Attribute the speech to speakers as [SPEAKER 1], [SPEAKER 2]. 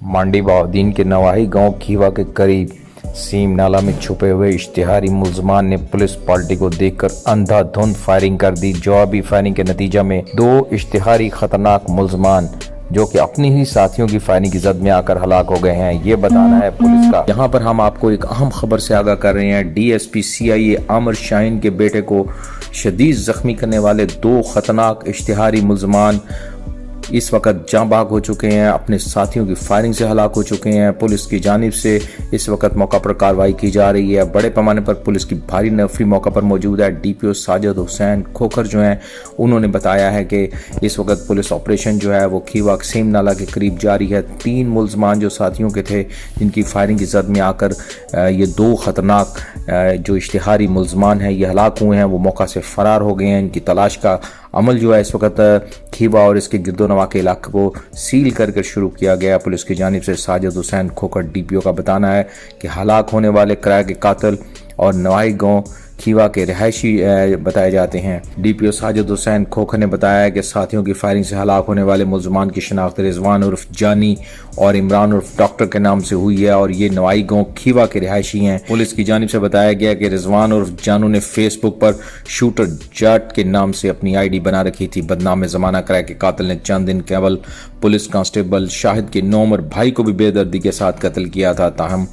[SPEAKER 1] मांडी बाउद्दीन के नवाही गांव खीवा के करीब सीम नाला में छुपे हुए इश्तिहारी मुलजमान ने पुलिस पार्टी को देखकर अंधाधुंध फायरिंग कर दी। जवाबी फायरिंग के नतीजा में दो इश्तिहारी खतरनाक मुलजमान जो कि अपनी ही साथियों की फायरिंग की जद में आकर हलाक हो गए हैं, ये बताना है पुलिस का। यहाँ पर हम आपको एक अहम खबर से आगाह कर रहे हैं। डीएसपी CIA आमिर शाहीन के बेटे को शदीद जख्मी करने वाले दो खतरनाक इश्तिहारी मुलजमान इस वक्त जाँ बाग हो चुके हैं, अपने साथियों की फायरिंग से हलाक हो चुके हैं। पुलिस की जानिब से इस वक्त मौका पर कार्रवाई की जा रही है। बड़े पैमाने पर पुलिस की भारी नफरी मौका पर मौजूद है। DPO साजिद हुसैन खोखर जो हैं उन्होंने बताया है कि इस वक्त पुलिस ऑपरेशन जो है वो खीवा सीम नाला के करीब जारी है। 3 मुलजमान जो साथियों के थे जिनकी फायरिंग की जद में आकर ये दो खतरनाक जो इश्तिहारी मुलजमान हैं ये हलाक हुए हैं, वो मौका से फरार हो गए हैं। इनकी तलाश का अमल जो है इस वक्त खीवा और इसके गिरदोनवा के इलाके को सील कर शुरू किया गया। पुलिस की जानिब से साजिद हुसैन खोखर DPO का बताना है कि हलाक होने वाले किराए के कातिल और नवाही गांव खीवा के रिहायशी बताए जाते हैं। DPO साजिद हुसैन खोखर ने बताया कि साथियों की फायरिंग से हलाक होने वाले मुलजमान की शनाख्त रिजवान उर्फ जानी और इमरान उर्फ डॉक्टर के नाम से हुई है और ये नवाही गांव खीवा के रिहायशी हैं। पुलिस की जानिब से बताया गया कि रिजवान उर्फ जानू ने फेसबुक पर शूटर जट के नाम से अपनी ID बना रखी थी। बदनाम जमाना किराए के कातिल ने चंद दिन केवल पुलिस कांस्टेबल शाहिद के 9 उम्र भाई को भी बेदर्दी के साथ कत्ल किया था। ताहम